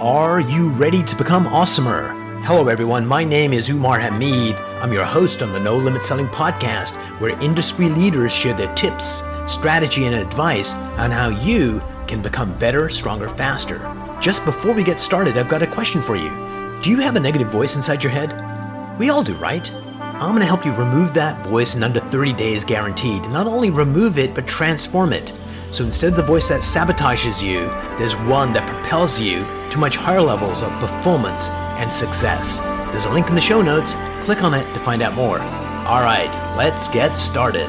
Are you ready to become awesomer? Hello, everyone. My name is Umar Hamid. I'm your host on the No Limit Selling podcast, where industry leaders share their tips, strategy, and advice on how you can become better, stronger, faster. Just before we get started, I've got a question for you. Do you have a negative voice inside your head? We all do, right? I'm going to help you remove that voice in under 30 days guaranteed. Not only remove it, but transform it. So instead of the voice that sabotages you, there's one that propels you to much higher levels of performance and success. There's a link in the show notes. Click on it to find out more. All right, let's get started.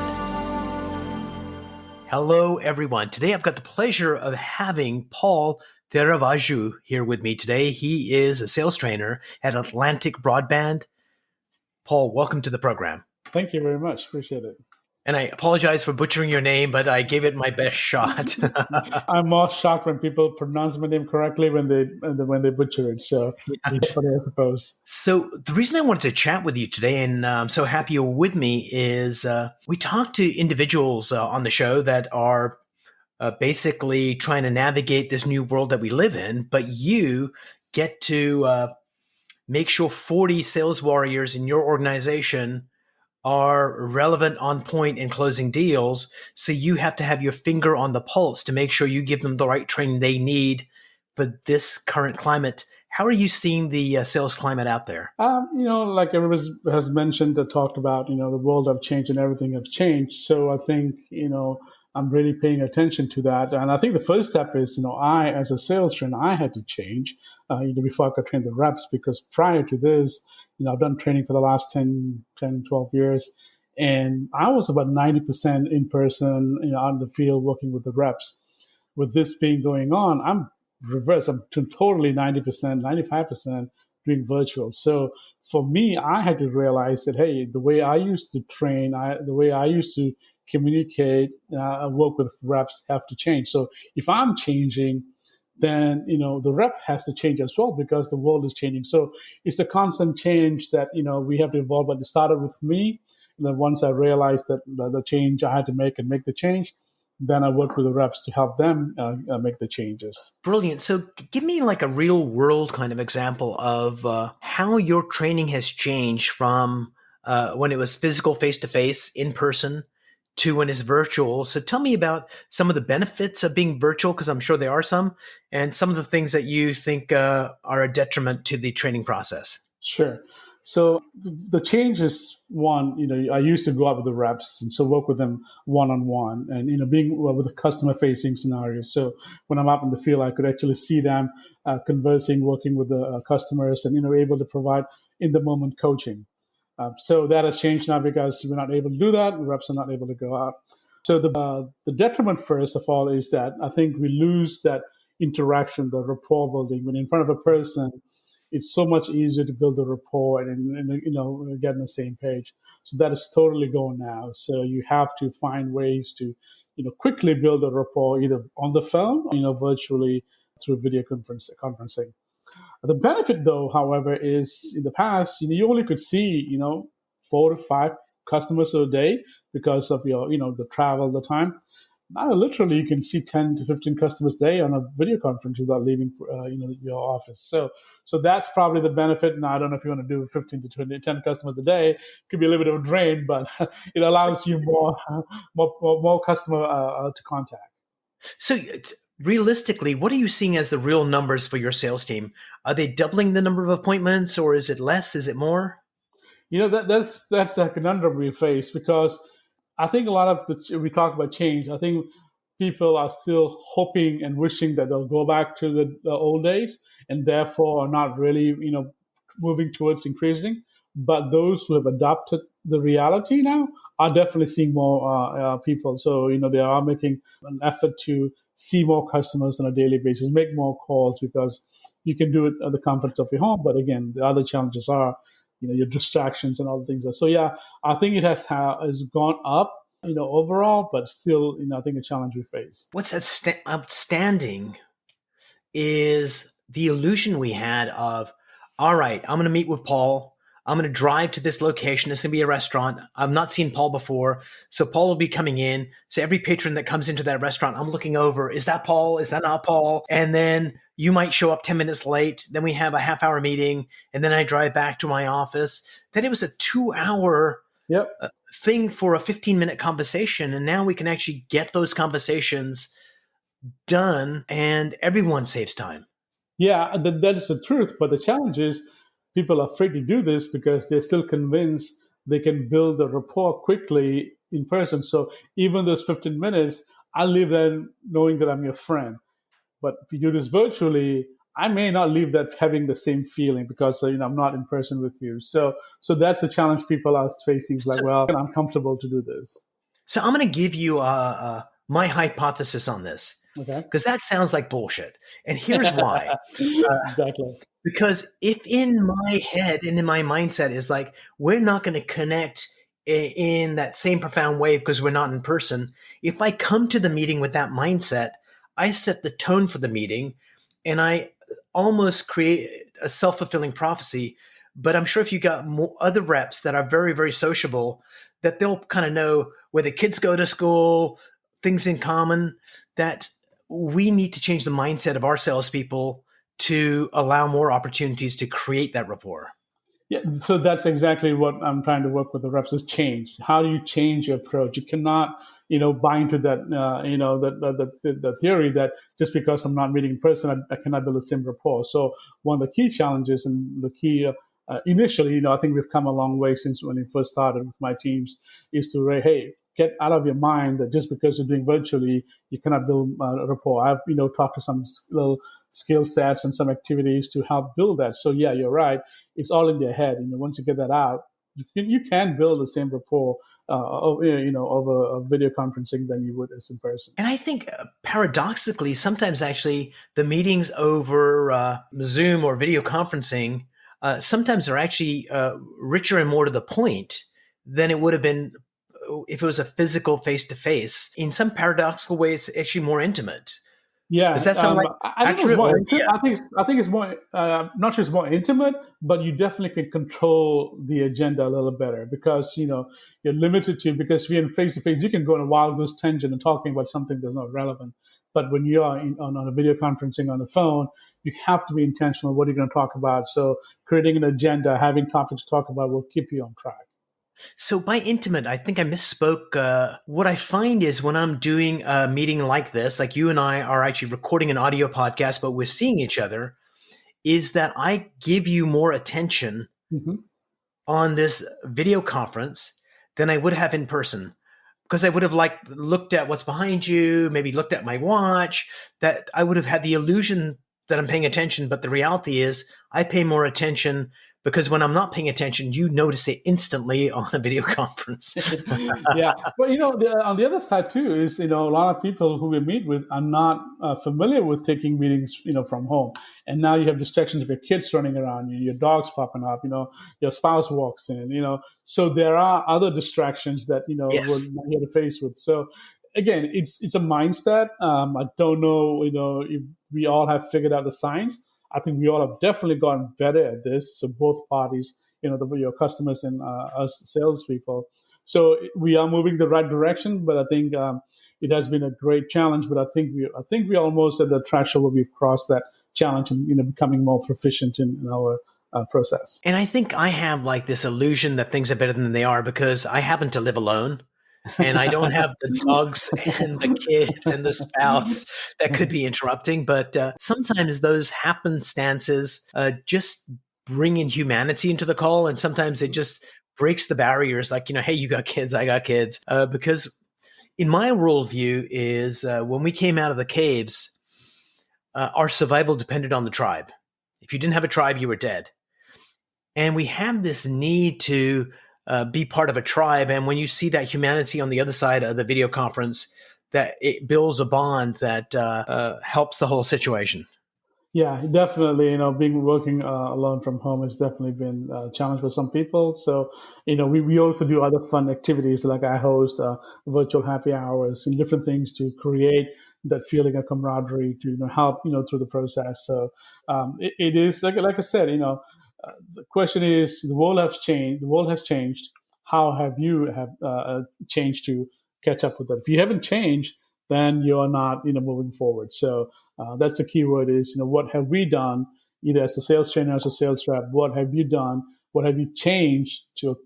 Hello, everyone. Today I've got the pleasure of having Paul Thevarajoo here with me today. He is a sales trainer at Atlantic Broadband. Paul, welcome to the program. Thank you very much. Appreciate it. And I apologize for butchering your name, but I gave it my best shot. I'm more shocked when people pronounce my name correctly when they butcher it. So, I suppose. So the reason I wanted to chat with you today, and I'm so happy you're with me, is we talk to individuals on the show that are basically trying to navigate this new world that we live in, but you get to make sure 40 sales warriors in your organization are relevant, on point, in closing deals. So you have to have your finger on the pulse to make sure you give them the right training they need for this current climate. How are you seeing the sales climate out there? Like everybody has mentioned or talked about, the world have changed and everything have changed. So I think, I'm really paying attention to that. And I think the first step is, I, as a sales trainer, I had to change, before I could train the reps, because prior to this, I've done training for the last 10, 12 years. And I was about 90% in person, out in the field working with the reps. With this being going on, I'm reverse. I'm totally 90%, 95% doing virtual. So for me, I had to realize that, hey, the way I used to train, the way I used to communicate, work with reps have to change. So if I'm changing, then, the rep has to change as well, because the world is changing. So it's a constant change that, we have to evolve. But it started with me. And then once I realized that the change I had to make the change, then I work with the reps to help them make the changes. Brilliant. So give me like a real world kind of example of how your training has changed from when it was physical, face-to-face, in person, to when it's virtual. So tell me about some of the benefits of being virtual, because I'm sure there are some, and some of the things that you think are a detriment to the training process. Sure. So the change is one, I used to go out with the reps and so work with them one-on-one and, being with a customer-facing scenario. So when I'm out in the field, I could actually see them conversing, working with the customers and, able to provide in-the-moment coaching. So that has changed now because we're not able to do that. The reps are not able to go out. So the detriment, first of all, is that I think we lose that interaction, the rapport building. When in front of a person, it's so much easier to build the rapport and get on the same page. So that is totally gone now. So you have to find ways to, quickly build a rapport either on the phone, or, virtually through video conferencing. The benefit, though, however, is in the past, you only could see, 4 to 5 customers a day because of your, the travel, the time. Now, literally, you can see 10 to 15 customers a day on a video conference without leaving, your office. So that's probably the benefit. Now, I don't know if you want to do 15 to 20, 10 customers a day. It could be a little bit of a drain, but it allows you more customer to contact. So realistically, what are you seeing as the real numbers for your sales team? Are they doubling the number of appointments, or is it less? Is it more? That's a conundrum we face, because I think a lot of we talk about change. I think people are still hoping and wishing that they'll go back to the old days, and therefore are not really, moving towards increasing. But those who have adopted the reality now are definitely seeing more people. So, they are making an effort to see more customers on a daily basis, make more calls, because you can do it at the comfort of your home. But again, the other challenges are, your distractions and all the things. So yeah, I think it has gone up, overall, but still, I think a challenge we face. What's outstanding is the illusion we had of, all right, I'm going to meet with Paul. I'm going to drive to this location. It's going to be a restaurant. I've not seen Paul before. So Paul will be coming in. So every patron that comes into that restaurant, I'm looking over. Is that Paul? Is that not Paul? And then you might show up 10 minutes late, then we have a half-hour meeting, and then I drive back to my office. Then it was a 2-hour Yep. thing for a 15-minute conversation, and now we can actually get those conversations done, and everyone saves time. Yeah, that is the truth. But the challenge is people are afraid to do this because they're still convinced they can build a rapport quickly in person. So even those 15 minutes, I leave there knowing that I'm your friend. But if you do this virtually, I may not leave that having the same feeling because I'm not in person with you. So that's the challenge people are facing. It's like, well, I'm comfortable to do this. So I'm going to give you my hypothesis on this, Okay. because that sounds like bullshit. And here's why. Exactly. Because if in my head and in my mindset is like, we're not going to connect in that same profound way because we're not in person. If I come to the meeting with that mindset, I set the tone for the meeting, and I almost create a self-fulfilling prophecy. But I'm sure if you got other reps that are very, very sociable, that they'll kind of know where the kids go to school, things in common, that we need to change the mindset of our salespeople to allow more opportunities to create that rapport. Yeah, so that's exactly what I'm trying to work with the reps is change. How do you change your approach? You cannot, buy into that, the theory that just because I'm not meeting in person, I cannot build the same rapport. So one of the key challenges and the key initially, I think we've come a long way since when we first started with my teams is to, hey, get out of your mind that just because you're doing virtually, you cannot build rapport. I've, talked to some little skill sets and some activities to help build that. So yeah, you're right. It's all in their head. Once you get that out, you can build the same rapport over video conferencing than you would as in person. And I think paradoxically, sometimes actually the meetings over Zoom or video conferencing sometimes are actually richer and more to the point than it would have been if it was a physical face-to-face. In some paradoxical way, it's actually more intimate. Yeah, does that sound like I think it's more. I think it's more. Not just more intimate, but you definitely can control the agenda a little better because you're limited to. Because if you're in face to face, you can go on a wild goose tangent and talking about something that's not relevant. But when you are on a video conferencing on the phone, you have to be intentional. What are you going to talk about? So creating an agenda, having topics to talk about, will keep you on track. So by intimate, I think I misspoke. What I find is when I'm doing a meeting like this, like you and I are actually recording an audio podcast, but we're seeing each other, is that I give you more attention on this video conference than I would have in person. Because I would have looked at what's behind you, maybe looked at my watch, that I would have had the illusion that I'm paying attention. But the reality is I pay more attention because when I'm not paying attention, you notice it instantly on a video conference. Yeah. But, on the other side, too, is, a lot of people who we meet with are not familiar with taking meetings, from home. And now you have distractions of your kids running around you, your dog's popping up, your spouse walks in, so there are other distractions that, Yes. we're here to face with. So, again, it's a mindset. I don't know, if we all have figured out the science. I think we all have definitely gotten better at this. So both parties, your customers and us salespeople. So we are moving the right direction, but I think it has been a great challenge. But I think we almost at the threshold where we've crossed that challenge and becoming more proficient in our process. And I think I have this illusion that things are better than they are because I happen to live alone. And I don't have the dogs and the kids and the spouse that could be interrupting. But sometimes those happenstances just bring in humanity into the call. And sometimes it just breaks the barriers like, hey, you got kids, I got kids. Because in my worldview is when we came out of the caves, our survival depended on the tribe. If you didn't have a tribe, you were dead. And we have this need to be part of a tribe. And when you see that humanity on the other side of the video conference, that it builds a bond that helps the whole situation. Yeah, definitely. Being working alone from home has definitely been a challenge for some people. So, we also do other fun activities like I host virtual happy hours and different things to create that feeling of camaraderie to help through the process. So it is like I said, the question is the world has changed. The world has changed. How have you changed to catch up with that? If you haven't changed, then you're not moving forward. So That's the key word is, what have we done either as a sales trainer, as a sales rep? What have you done? What have you changed to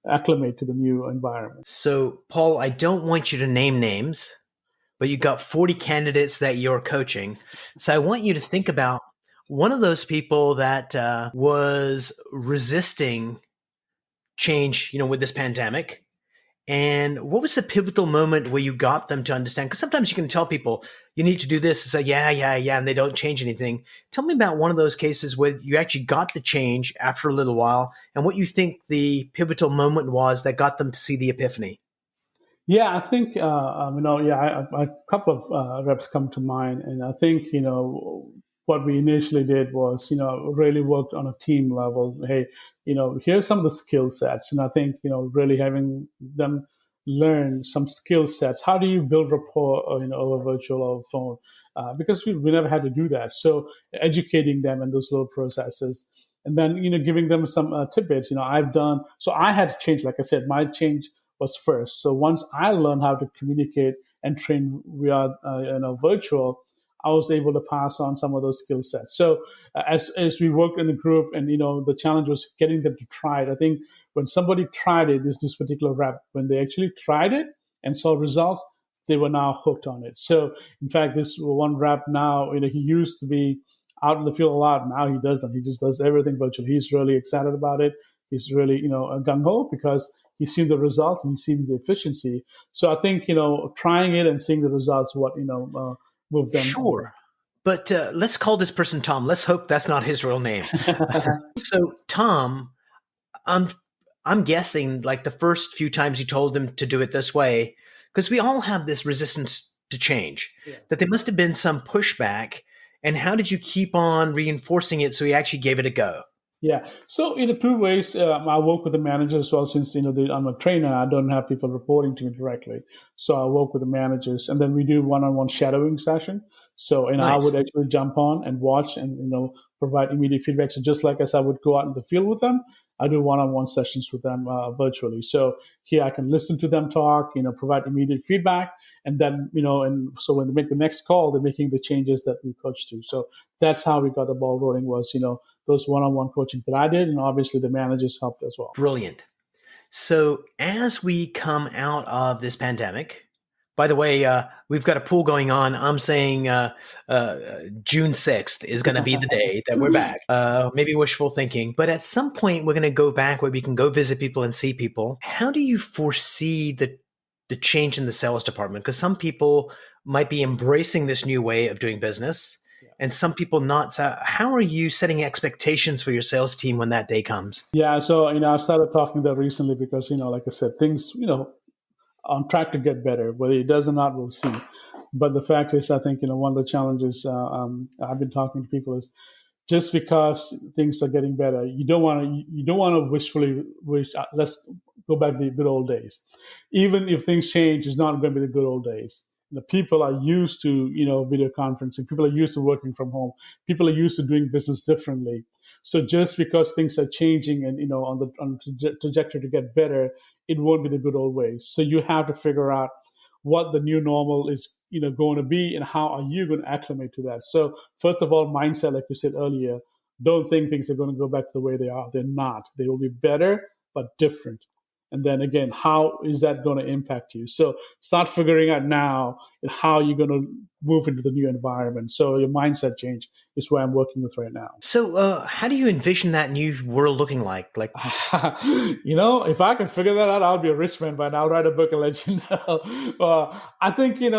acclimate to the new environment? So, Paul, I don't want you to name names, but you got 40 candidates that you're coaching. So I want you to think about one of those people that was resisting change, with this pandemic. And what was the pivotal moment where you got them to understand? Because sometimes you can tell people you need to do this and say, yeah, yeah, yeah, and they don't change anything. Tell me about one of those cases where you actually got the change after a little while and what you think the pivotal moment was that got them to see the epiphany. Yeah, I think a couple of reps come to mind, and I think what we initially did was really worked on a team level. Hey, here's some of the skill sets, and I think really having them learn some skill sets. How do you build rapport, over virtual or phone? Because we never had to do that. So educating them in those little processes, and then giving them some tidbits. I had to change. Like I said, my change was first. So once I learned how to communicate and train via virtual, I was able to pass on some of those skill sets. So as we worked in the group, and the challenge was getting them to try it. I think when somebody tried it, this particular rep, when they actually tried it and saw results, they were now hooked on it. So in fact, this one rep now, he used to be out in the field a lot. Now he doesn't. He just does everything virtual. He's really excited about it. He's really gung ho because he's seen the results and he's seen the efficiency. So I think trying it and seeing the results, what move them. Sure. But let's call this person Tom. Let's hope that's not his real name. So Tom, I'm guessing like the first few times you told him to do it this way, because we all have this resistance to change, that there must have been some pushback. And how did you keep on reinforcing it so he actually gave it a go? Yeah. So in two ways, I work with the managers as well. Since I'm a trainer, I don't have people reporting to me directly. So I work with the managers, and then we do one-on-one shadowing session. So Nice. I would actually jump on and watch and provide immediate feedback. So just like as I would go out in the field with them, I do one-on-one sessions with them virtually. So here I can listen to them talk, provide immediate feedback, and then and so when they make the next call, they're making the changes that we coach to. So that's how we got the ball rolling. Was those one-on-one coaching that I did, and obviously the managers helped as well. Brilliant. So as we come out of this pandemic, by the way, we've got a pool going on. I'm saying June 6th is going to be the day that we're back. Maybe wishful thinking. But at some point, we're going to go back where we can go visit people and see people. How do you foresee the change in the sales department? Because some people might be embracing this new way of doing business and some people not. So how are you setting expectations for your sales team when that day comes? Yeah, so I started talking that recently because like I said, things on track to get better. Whether it does or not, we'll see. But the fact is, I think one of the challenges I've been talking to people is just because things are getting better, you don't want to wishfully wish. Let's go back to the good old days. Even if things change, it's not going to be the good old days. The people are used to video conferencing. People are used to working from home. People are used to doing business differently. So just because things are changing and on the trajectory to get better, it won't be the good old ways. So you have to figure out what the new normal is going to be and how are you going to acclimate to that. So first of all, mindset, like you said earlier, don't think things are going to go back to the way they are. They're not. They will be better but different. And then again, how is that going to impact you? So start figuring out now how you're going to move into the new environment. So your mindset change is what I'm working with right now. So how do you envision that new world looking like? If I can figure that out, I'll be a rich man, but I'll write a book and let you know. I think it's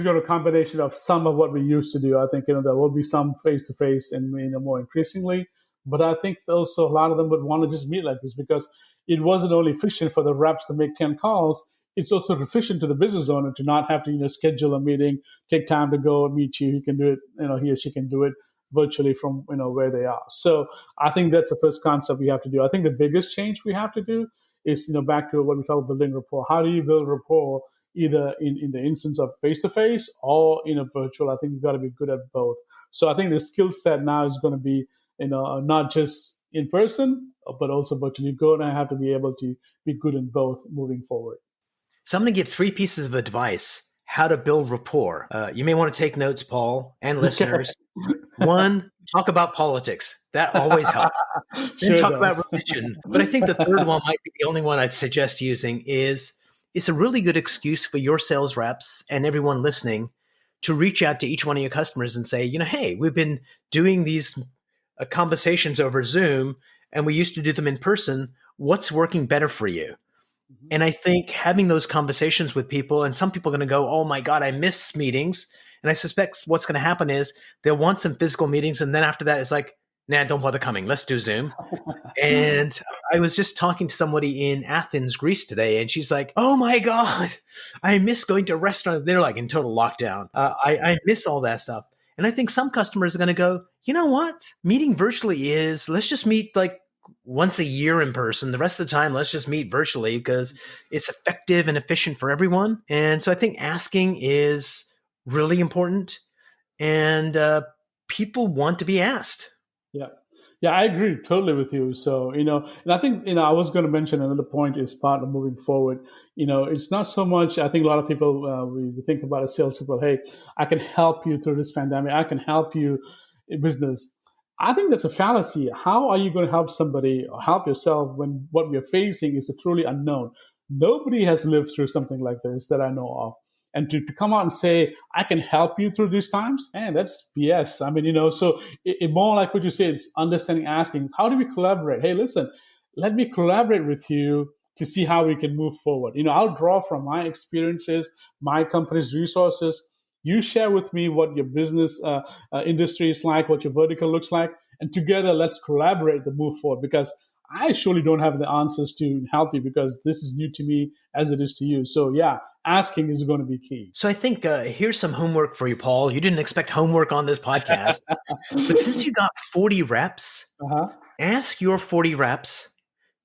going to be a combination of some of what we used to do. I think, there will be some face-to-face and, more increasingly. But I think also a lot of them would want to just meet like this because it wasn't only efficient for the reps to make 10 calls, it's also efficient to the business owner to not have to, schedule a meeting, take time to go and meet you. He can do it, he or she can do it virtually from, where they are. So I think that's the first concept we have to do. I think the biggest change we have to do is, back to what we talk about building rapport. How do you build rapport either in the instance of face-to-face or in a virtual? I think you've got to be good at both. So I think the skill set now is going to be, not just in person, but also virtually. You're going to have to be able to be good in both moving forward. So I'm going to give 3 pieces of advice how to build rapport. You may want to take notes, Paul, and Okay. listeners. One, talk about politics. That always helps. Then Sure talk about does. religion. But I think the third one might be the only one I'd suggest using is it's a really good excuse for your sales reps and everyone listening to reach out to each one of your customers and say, hey, we've been doing these conversations over Zoom and we used to do them in person. What's working better for you? Mhm. And I think having those conversations with people, and some people are going to go, oh my God, I miss meetings. And I suspect what's going to happen is they'll want some physical meetings. And then after that, it's like, nah, don't bother coming. Let's do Zoom. And I was just talking to somebody in Athens, Greece today, and she's like, oh my God, I miss going to a restaurant. They're like in total lockdown. I miss all that stuff. And I think some customers are going to go, you know what? Meeting virtually is, let's just meet like once a year in person. The rest of the time, let's just meet virtually because it's effective and efficient for everyone. And so I think asking is really important. And people want to be asked. Yeah. Yeah, I agree totally with you. So, and I think, I was going to mention another point is part of moving forward. It's not so much, I think a lot of people, we think about as salespeople, hey, I can help you through this pandemic. I can help you in business. I think that's a fallacy. How are you going to help somebody or help yourself when what we're facing is a truly unknown? Nobody has lived through something like this that I know of. And to come out and say, I can help you through these times, man, that's BS. I mean, so it more like what you said, it's understanding, asking, how do we collaborate? Hey, listen, let me collaborate with you to see how we can move forward. I'll draw from my experiences, my company's resources. You share with me what your business industry is like, what your vertical looks like, and together let's collaborate to move forward because I surely don't have the answers to help you because this is new to me as it is to you. So yeah, asking is going to be key. So I think here's some homework for you, Paul. You didn't expect homework on this podcast, but since you got 40 reps, Uh-huh. ask your 40 reps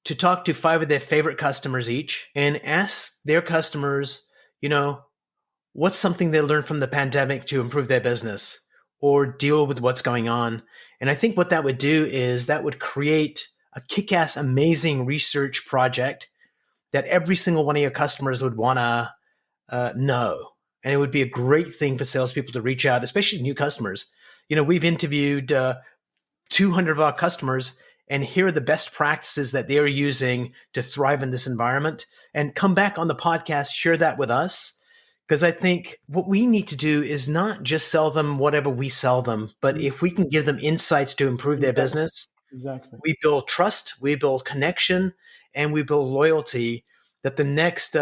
to talk to 5 of their favorite customers each and ask their customers, what's something they learned from the pandemic to improve their business or deal with what's going on. And I think what that would do is that would create a kick-ass, amazing research project that every single one of your customers would want to know. And it would be a great thing for salespeople to reach out, especially new customers. We've interviewed 200 of our customers and here are the best practices that they're using to thrive in this environment. And come back on the podcast, share that with us. Because I think what we need to do is not just sell them whatever we sell them, but if we can give them insights to improve their Exactly. business, Exactly. we build trust, we build connection, and we build loyalty that the next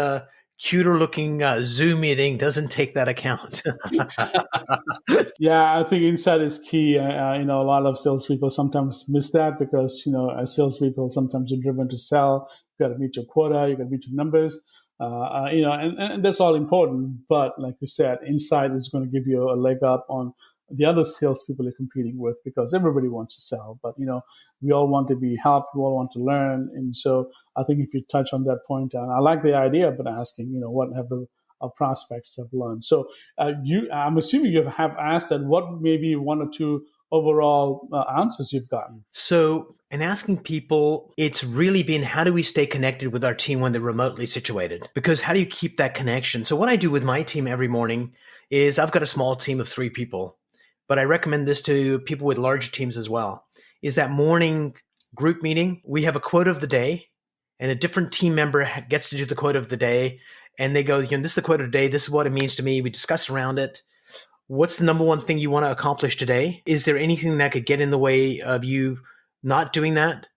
cuter looking Zoom meeting doesn't take that account. Yeah, I think insight is key. A lot of salespeople sometimes miss that because, as salespeople, sometimes you're driven to sell. You got to meet your quota, you got to meet your numbers, and that's all important. But like you said, insight is going to give you a leg up on the other salespeople you're competing with because everybody wants to sell. But, we all want to be helped, we all want to learn. And so I think if you touch on that point, I like the idea of asking, what have the prospects have learned. So I'm assuming you have asked that what maybe one or two overall answers you've gotten. So, in asking people, it's really been how do we stay connected with our team when they're remotely situated? Because how do you keep that connection? So, what I do with my team every morning is I've got a small team of 3 people, but I recommend this to people with larger teams as well. Is that morning group meeting, we have a quote of the day, and a different team member gets to do the quote of the day. And they go, this is the quote of the day. This is what it means to me. We discuss around it. What's the number one thing you want to accomplish today? Is there anything that could get in the way of you not doing that?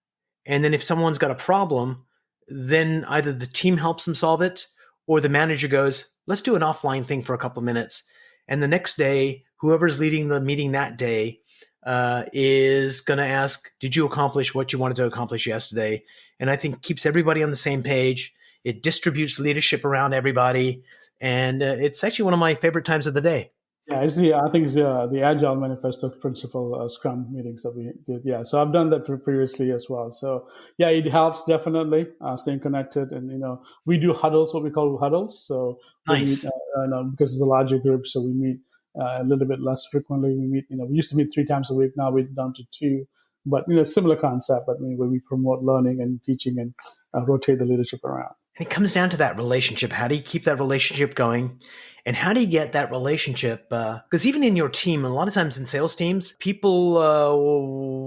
And then if someone's got a problem, then either the team helps them solve it or the manager goes, let's do an offline thing for a couple of minutes. And the next day, whoever's leading the meeting that day is going to ask, did you accomplish what you wanted to accomplish yesterday? And I think keeps everybody on the same page. It distributes leadership around everybody. And it's actually one of my favorite times of the day. Yeah, I think it's the Agile Manifesto principle Scrum meetings that we did. Yeah, so I've done that previously as well. So yeah, it helps definitely staying connected. And we do huddles, what we call huddles. So we Nice. meet because it's a larger group, so we meet a little bit less frequently. We meet, we used to meet 3 times a week. Now we're down to 2. But similar concept. But where we promote learning and teaching and rotate the leadership around. And it comes down to that relationship. How do you keep that relationship going? And how do you get that relationship? Because even in your team, a lot of times in sales teams, people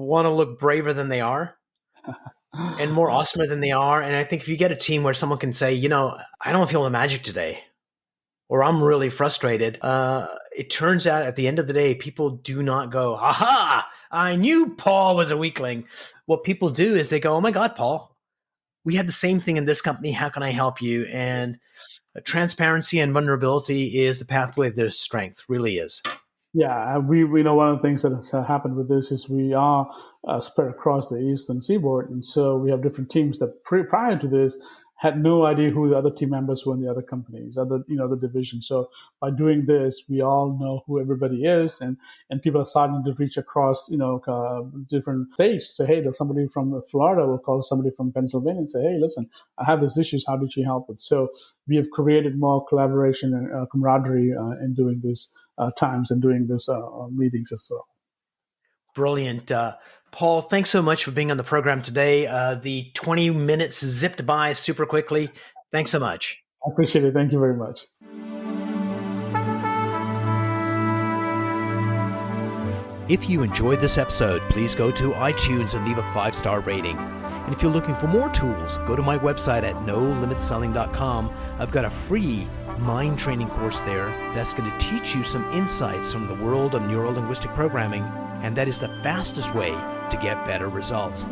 want to look braver than they are and more awesomer than they are. And I think if you get a team where someone can say, I don't feel the magic today, or I'm really frustrated, it turns out at the end of the day, people do not go, aha, I knew Paul was a weakling. What people do is they go, oh my God, Paul, we had the same thing in this company. How can I help you? And transparency and vulnerability is the pathway to strength, really is. Yeah, we know one of the things that has happened with this is we are spread across the eastern seaboard, and so we have different teams that prior to this had no idea who the other team members were in the other companies, the divisions. So by doing this, we all know who everybody is, and people are starting to reach across, different states. Say, hey, there's somebody from Florida. We'll call somebody from Pennsylvania and say, hey, listen, I have these issues. How did you help with? So we have created more collaboration and camaraderie in doing this times and doing this meetings as well. Brilliant. Paul, thanks so much for being on the program today. The 20 minutes zipped by super quickly. Thanks so much. I appreciate it. Thank you very much. If you enjoyed this episode, please go to iTunes and leave a 5-star rating. And if you're looking for more tools, go to my website at nolimitselling.com. I've got a free mind training course there that's going to teach you some insights from the world of neuro-linguistic programming, and that is the fastest way to get better results.